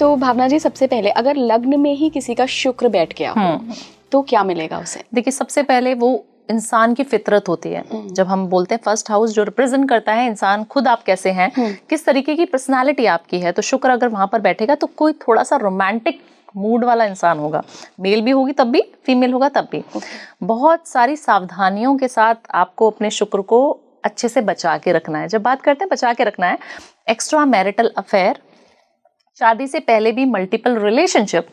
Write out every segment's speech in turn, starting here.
तो भावना जी, सबसे पहले अगर लग्न में ही किसी का शुक्र बैठ गया हो तो क्या मिलेगा उसे? देखिए, सबसे पहले वो इंसान की फितरत होती है। जब हम बोलते हैं फर्स्ट हाउस जो रिप्रेजेंट करता है इंसान खुद, आप कैसे हैं, किस तरीके की पर्सनालिटी आपकी है, तो शुक्र अगर वहां पर बैठेगा तो कोई थोड़ा सा रोमांटिक मूड वाला इंसान होगा। मेल भी होगी तब भी, फीमेल होगा तब भी। बहुत सारी सावधानियों के साथ आपको अपने शुक्र को अच्छे से बचा के रखना है। जब बात करते हैं बचा के रखना है, एक्स्ट्रा मैरिटल अफेयर, शादी से पहले भी मल्टीपल रिलेशनशिप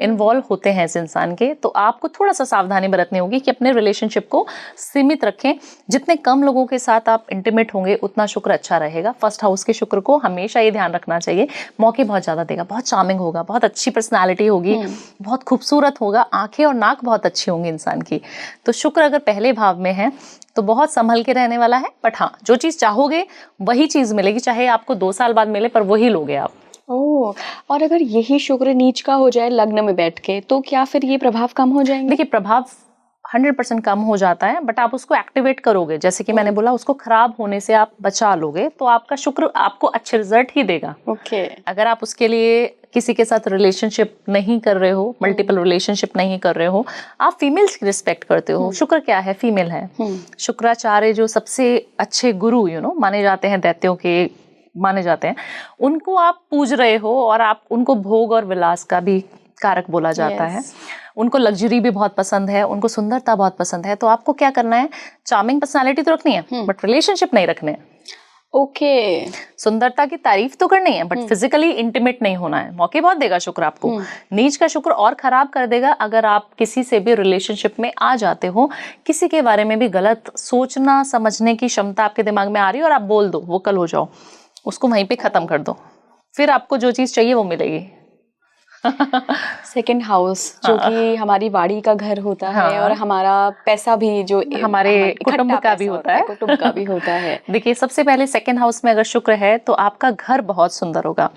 इन्वॉल्व होते हैं इस इंसान के, तो आपको थोड़ा सा सावधानी बरतनी होगी कि अपने रिलेशनशिप को सीमित रखें। जितने कम लोगों के साथ आप इंटीमेट होंगे उतना शुक्र अच्छा रहेगा। फर्स्ट हाउस के शुक्र को हमेशा ये ध्यान रखना चाहिए, मौके बहुत ज़्यादा देगा, बहुत चार्मिंग होगा, बहुत अच्छी पर्सनैलिटी होगी, बहुत खूबसूरत होगा, आंखें और नाक बहुत अच्छी होंगी इंसान की। तो शुक्र अगर पहले भाव में है तो बहुत संभल के रहने वाला है। बट हाँ, जो चीज़ चाहोगे वही चीज़ मिलेगी, चाहे आपको 2 साल बाद मिले पर वही लोगे आप। ओह, और अगर यही शुक्र नीच का हो जाए लग्न में बैठ के, तो क्या फिर ये प्रभाव कम हो जाएंगे? देखिए, प्रभाव 100% कम हो जाता है, बट आप उसको एक्टिवेट करोगे, जैसे कि मैंने बोला, उसको खराब होने से आप बचा लोगे तो आपका शुक्र आपको अच्छे रिजल्ट ही देगा। ओके। अगर आप उसके लिए किसी के साथ रिलेशनशिप नहीं कर रहे हो, मल्टीपल रिलेशनशिप नहीं कर रहे हो, आप फीमेल्स की रिस्पेक्ट करते हो, शुक्र क्या है, फीमेल है। शुक्राचार्य जो सबसे अच्छे गुरु माने जाते हैं, दैत्यों के माने जाते हैं, उनको आप पूज रहे हो और आप उनको भोग और विलास का भी कारक बोला जाता है। उनको लग्जरी भी बहुत पसंद है, उनको सुंदरता बहुत पसंद है। तो आपको क्या करना है, चार्मिंग पर्सनालिटी तो रखनी है बट रिलेशनशिप नहीं रखने हैं। ओके। सुंदरता की तारीफ तो करनी है बट फिजिकली इंटीमेट नहीं होना है। मौके बहुत देगा शुक्र आपको। नीच का शुक्र और खराब कर देगा अगर आप किसी से भी रिलेशनशिप में आ जाते हो, किसी के बारे में भी गलत सोचना समझने की क्षमता आपके दिमाग में आ रही है और आप बोल दो, वोकल हो जाओ, उसको वहीं पे खत्म कर दो, फिर आपको जो चीज चाहिए वो मिलेगी। सेकंड हाउस जो कि हमारी वाड़ी का घर होता है और हमारा पैसा भी जो हमारे कुटुंब का भी होता है, कुटुंब का भी होता है। देखिए, सबसे पहले सेकंड हाउस में अगर शुक्र है तो आपका घर बहुत सुंदर होगा।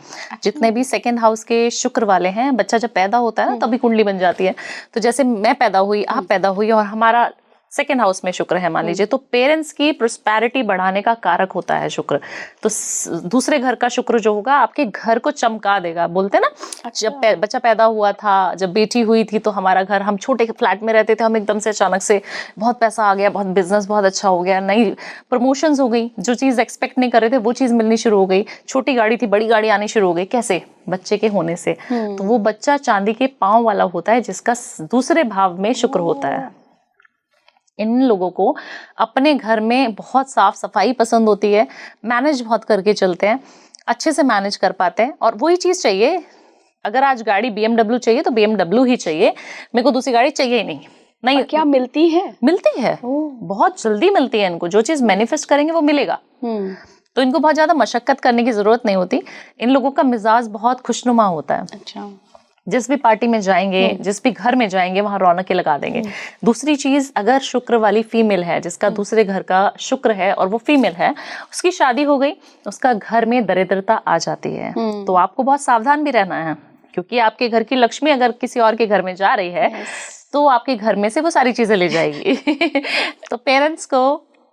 जितने भी सेकंड हाउस के शुक्र वाले हैं, बच्चा जब पैदा होता है ना तभी कुंडली बन जाती है। तो जैसे मैं पैदा हुई, आप पैदा हुई और हमारा सेकेंड हाउस में शुक्र है मान लीजिए, तो पेरेंट्स की प्रोस्पेरिटी बढ़ाने का कारक होता है शुक्र। तो दूसरे घर का शुक्र जो होगा आपके घर को चमका देगा। बोलते ना, जब बच्चा पैदा हुआ था, जब बेटी हुई थी, तो हमारा घर, हम छोटे फ्लैट में रहते थे, हम एकदम से अचानक से बहुत पैसा आ गया, बहुत बिजनेस बहुत अच्छा हो गया, नई प्रमोशंस हो गई, जो चीज एक्सपेक्ट नहीं कर रहे थे वो चीज मिलनी शुरू हो गई, छोटी गाड़ी थी बड़ी गाड़ी आनी शुरू हो गई। कैसे? बच्चे के होने से। तो वो बच्चा चांदी के पांव वाला होता है जिसका दूसरे भाव में शुक्र होता है। इन लोगों को अपने घर में बहुत साफ सफाई पसंद होती है, मैनेज बहुत करके चलते हैं, अच्छे से मैनेज कर पाते हैं और वही चीज चाहिए। अगर आज गाड़ी BMW चाहिए तो BMW ही चाहिए, मेरे को दूसरी गाड़ी चाहिए ही नहीं। क्या मिलती है? मिलती है, बहुत जल्दी मिलती है इनको। जो चीज मैनिफेस्ट करेंगे वो मिलेगा। तो इनको बहुत ज्यादा मशक्कत करने की जरूरत नहीं होती। इन लोगों का मिजाज बहुत खुशनुमा होता है। अच्छा। जिस भी पार्टी में जाएंगे, जिस भी घर में जाएंगे, वहां रौनकें लगा देंगे। दूसरी चीज, अगर शुक्र वाली फीमेल है जिसका दूसरे घर का शुक्र है और वो फीमेल है, उसकी शादी हो गई, उसका घर में दरिद्रता आ जाती है। तो आपको बहुत सावधान भी रहना है, क्योंकि आपके घर की लक्ष्मी अगर किसी और के घर में जा रही है तो आपके घर में से वो सारी चीजें ले जाएगी। तो पेरेंट्स को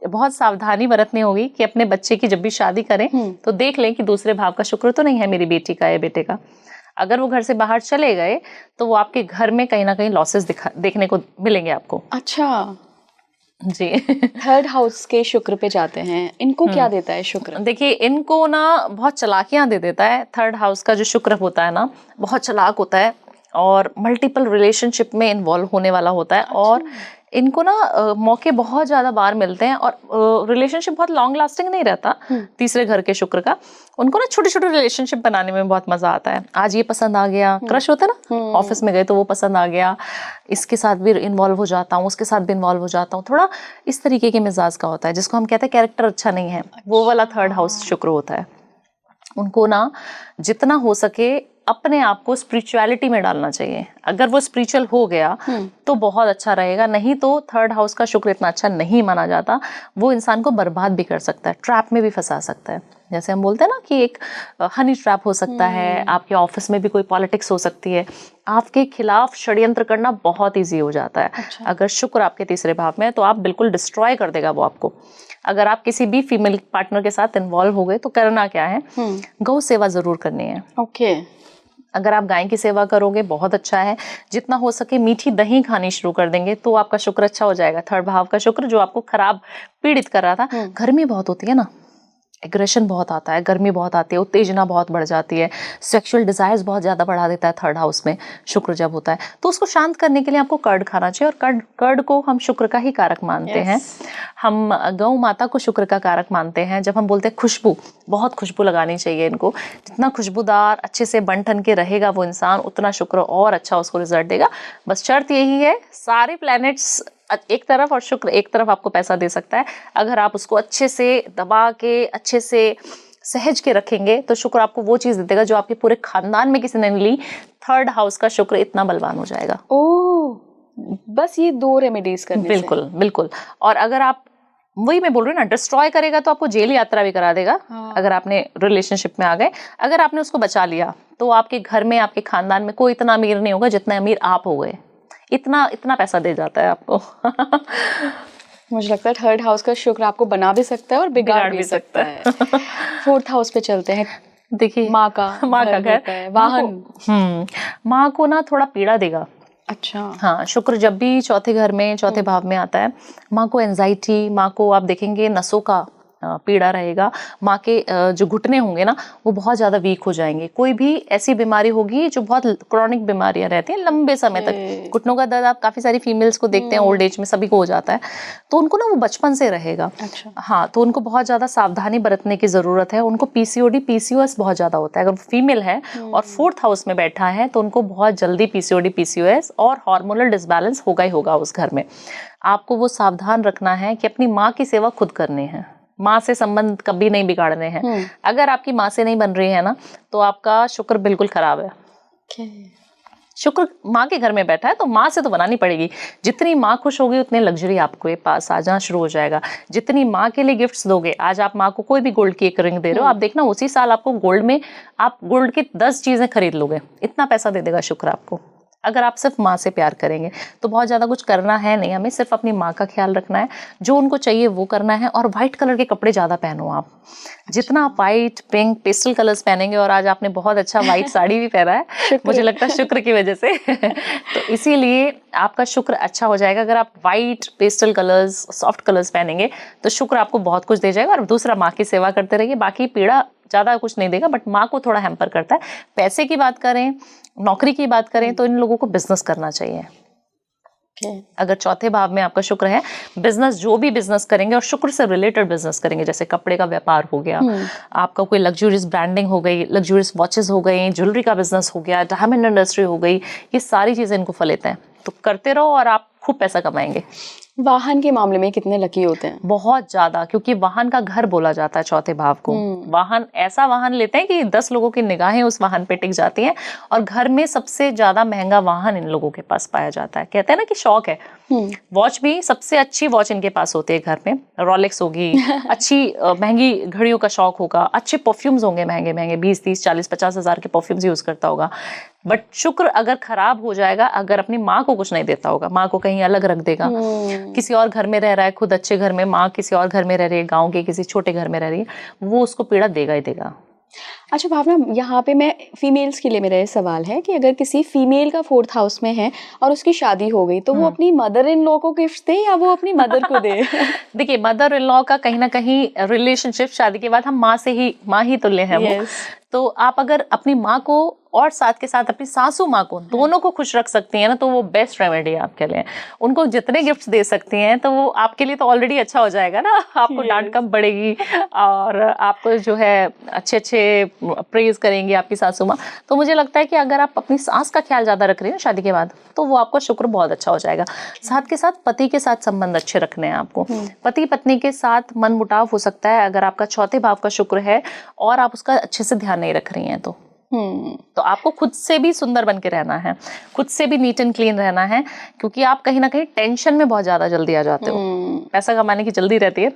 बहुत सावधानी बरतनी होगी कि अपने बच्चे की जब भी शादी करें तो देख लें कि दूसरे भाव का शुक्र तो नहीं है मेरी बेटी का या बेटे का। अगर वो घर से बाहर चले गए तो वो आपके घर में कहीं ना कहीं लॉसेस देखने को मिलेंगे आपको। अच्छा जी। थर्ड हाउस के शुक्र पे जाते हैं, इनको क्या देता है शुक्र? देखिए, इनको ना बहुत चालाकियां दे देता है। थर्ड हाउस का जो शुक्र होता है ना, बहुत चालाक होता है और मल्टीपल रिलेशनशिप में इन्वॉल्व होने वाला होता है। और इनको ना मौके बहुत ज्यादा बार मिलते हैं और रिलेशनशिप बहुत लॉन्ग लास्टिंग नहीं रहता तीसरे घर के शुक्र का। उनको ना छोटे छोटे रिलेशनशिप बनाने में बहुत मजा आता है। आज ये पसंद आ गया, क्रश होता है ना, ऑफिस में गए तो वो पसंद आ गया, इसके साथ भी इन्वॉल्व हो जाता हूँ, उसके साथ भी इन्वॉल्व हो जाता हूँ। थोड़ा इस तरीके के मिजाज का होता है, जिसको हम कहते हैं कैरेक्टर अच्छा नहीं है, वो वाला थर्ड हाउस शुक्र होता है। उनको ना जितना हो सके अपने आप को स्पिरिचुअलिटी में डालना चाहिए। अगर वो स्पिरिचुअल हो गया तो बहुत अच्छा रहेगा, नहीं तो थर्ड हाउस का शुक्र इतना अच्छा नहीं माना जाता। वो इंसान को बर्बाद भी कर सकता है, ट्रैप में भी फंसा सकता है। जैसे हम बोलते हैं ना कि एक हनी ट्रैप हो सकता है, आपके ऑफिस में भी कोई पॉलिटिक्स हो सकती है, आपके खिलाफ षड्यंत्र करना बहुत ईजी हो जाता है। अच्छा। अगर शुक्र आपके तीसरे भाव में है तो आप बिल्कुल डिस्ट्रॉय कर देगा वो आपको। अगर आप किसी भी फीमेल पार्टनर के साथ इन्वॉल्व हो गए तो करना क्या है, गौ सेवा जरूर करनी है। ओके। अगर आप गाय की सेवा करोगे बहुत अच्छा है। जितना हो सके मीठी दही खानी शुरू कर देंगे तो आपका शुक्र अच्छा हो जाएगा। थर्ड भाव का शुक्र जो आपको खराब पीड़ित कर रहा था, गर्मी बहुत होती है ना, एग्रेशन बहुत आता है, गर्मी बहुत आती है, उत्तेजना बहुत बढ़ जाती है, सेक्सुअल डिजायर्स बहुत ज़्यादा बढ़ा देता है थर्ड हाउस में शुक्र जब होता है। तो उसको शांत करने के लिए आपको कर्ड खाना चाहिए, और कर्ड को हम शुक्र का ही कारक मानते हैं। हम गौ माता को शुक्र का कारक मानते हैं। जब हम बोलते हैं खुशबू, बहुत खुशबू लगानी चाहिए इनको, जितना खुशबूदार अच्छे से बन ठन के रहेगा वो इंसान, उतना शुक्र और अच्छा उसको रिजल्ट देगा। बस शर्त यही है, सारे प्लैनेट्स एक तरफ और शुक्र एक तरफ आपको पैसा दे सकता है। अगर आप उसको अच्छे से दबा के, अच्छे से सहज के रखेंगे तो शुक्र आपको वो चीज दे देगा जो आपके पूरे खानदान में किसी ने नहीं ली। थर्ड हाउस का शुक्र इतना बलवान हो जाएगा। ओह, बस ये 2 रेमेडीज करने से? बिल्कुल बिल्कुल। और अगर आप, वही मैं बोल रही हूँ ना, डिस्ट्रॉय करेगा तो आपको जेल यात्रा भी करा देगा। अगर आपने रिलेशनशिप में आ गए, अगर आपने उसको बचा लिया तो आपके घर में, आपके खानदान में कोई इतना अमीर नहीं होगा जितना अमीर आप हो गए। इतना पैसा दे जाता है आपको। मुझे लगता है थर्ड हाउस का शुक्र आपको बना भी सकता है और बिगाड़ भी सकता है। फोर्थ हाउस पे चलते हैं। देखिए, माँ का घर, वाहन। माँ को ना थोड़ा पीड़ा देगा। अच्छा। हाँ, शुक्र जब भी चौथे घर में, चौथे भाव में आता है, माँ को एंजाइटी, माँ को आप देखेंगे नसों का पीड़ा रहेगा। माँ के जो घुटने होंगे ना वो बहुत ज़्यादा वीक हो जाएंगे। कोई भी ऐसी बीमारी होगी जो बहुत क्रॉनिक बीमारियां रहती हैं लंबे समय तक, घुटनों का दर्द आप काफ़ी सारी फीमेल्स को देखते हैं, ओल्ड एज में सभी को हो जाता है, तो उनको ना वो बचपन से रहेगा। अच्छा। हाँ, तो उनको बहुत ज़्यादा सावधानी बरतने की ज़रूरत है। उनको पीसीओडी, पीसीओएस बहुत ज़्यादा होता है। अगर फीमेल है और फोर्थ हाउस में बैठा है तो उनको बहुत जल्दी पीसीओडी, पीसीओएस और हार्मोनल डिसबैलेंस होगा ही होगा उस घर में। आपको वो सावधान रखना है कि अपनी माँ की सेवा खुद करनी है, माँ से संबंध कभी नहीं बिगाड़ने हैं। अगर आपकी माँ से नहीं बन रही है ना तो आपका शुक्र बिल्कुल खराब है। शुक्र माँ के घर में बैठा है तो माँ से तो बनानी पड़ेगी। जितनी माँ खुश होगी उतने लग्जरी आपके पास आ जाना शुरू हो जाएगा। जितनी माँ के लिए गिफ्ट्स दोगे, आज आप माँ को कोई भी गोल्ड की एक रिंग दे रहे हो, आप देखना उसी साल आपको गोल्ड में आप गोल्ड की 10 चीजें खरीद लोगे। इतना पैसा दे देगा शुक्र आपको, अगर आप सिर्फ माँ से प्यार करेंगे। तो बहुत ज़्यादा कुछ करना है नहीं, हमें सिर्फ अपनी माँ का ख्याल रखना है, जो उनको चाहिए वो करना है। और वाइट कलर के कपड़े ज़्यादा पहनो आप। जितना आप वाइट, पिंक, पेस्टल कलर्स पहनेंगे, और आज आपने बहुत अच्छा वाइट साड़ी भी पहना है, मुझे लगता है शुक्र की वजह से। तो इसीलिए आपका शुक्र अच्छा हो जाएगा। अगर आप white, pastel colours, soft colours पहनेंगे तो शुक्र आपको बहुत कुछ दे जाएगा। और दूसरा, माँ की सेवा करते रहिए। बाकी पीड़ा ज़्यादा कुछ नहीं देगा, बट माँ को थोड़ा हैम्पर करता है। पैसे की बात करें, नौकरी की बात करें, तो इन लोगों को बिजनेस करना चाहिए। अगर चौथे भाव में आपका शुक्र है, बिजनेस, जो भी बिजनेस करेंगे और शुक्र से रिलेटेड बिजनेस करेंगे, जैसे कपड़े का व्यापार हो गया, आपका कोई लग्जूरियस ब्रांडिंग हो गई, लग्जूरियस वॉचेस हो गई, ज्वेलरी का बिजनेस हो गया, डायमंड इंडस्ट्री हो गई, ये सारी चीजें इनको फलेते हैं। तो करते रहो और आप खूब पैसा कमाएंगे। वाहन के मामले में कितने लकी होते हैं? बहुत ज्यादा, क्योंकि वाहन का घर बोला जाता है चौथे भाव को। वाहन, ऐसा वाहन लेते हैं कि 10 लोगों की निगाहें उस वाहन पे टिक जाती हैं, और घर में सबसे ज्यादा महंगा वाहन इन लोगों के पास पाया जाता है। कहते हैं ना कि शौक है। वॉच भी, सबसे अच्छी वॉच इनके पास होती है घर में, रोलेक्स होगी, अच्छी महंगी घड़ियों का शौक होगा, अच्छे परफ्यूम्स होंगे महंगे महंगे, 20, 30, 40, 50 हजार के परफ्यूम्स यूज करता होगा। बट शुक्र अगर खराब हो जाएगा, अगर अपनी माँ को कुछ नहीं देता होगा, माँ को कहीं अलग रख देगा, किसी और घर में रह रहा है, खुद अच्छे घर में, माँ किसी और घर में रह रही है, गाँव के किसी छोटे घर में रह रही है, वो उसको पीड़ा देगा ही देगा। अच्छा भावना, यहाँ पे मैं फीमेल्स के लिए मेरा ये सवाल है कि अगर किसी फीमेल का फोर्थ हाउस में है और उसकी शादी हो गई, तो वो अपनी मदर इन लॉ को गिफ्ट दे या वो अपनी मदर को दे? देखिए, मदर इन लॉ का कहीं ना कहीं रिलेशनशिप शादी के बाद हम माँ ही तुल्य हैं वो। तो आप अगर अपनी माँ को और साथ के साथ अपनी सासू माँ को, दोनों को खुश रख सकती हैं ना, तो वो बेस्ट रेमेडी है आपके लिए। उनको जितने गिफ्ट्स दे सकती हैं तो वो आपके लिए तो ऑलरेडी अच्छा हो जाएगा ना। आपको डांट कम पड़ेगी और आपको जो है अच्छे प्रेज करेंगी आपकी सासू माँ। तो मुझे लगता है कि अगर आप अपनी सास का ख्याल ज्यादा रख रही हैं शादी के बाद, तो वो आपका शुक्र बहुत अच्छा हो जाएगा। साथ के साथ पति के साथ संबंध अच्छे रखने हैं आपको। पति पत्नी के साथ मन मुटाव हो सकता है अगर आपका चौथे भाव का शुक्र है और आप उसका अच्छे से ध्यान नहीं रख रही हैं तो आपको खुद से भी सुंदर बन के रहना है, खुद से भी नीट एंड क्लीन रहना है, क्योंकि आप कहीं ना कहीं टेंशन में बहुत ज्यादा जल्दी आ जाते हो। पैसा कमाने की जल्दी रहती है।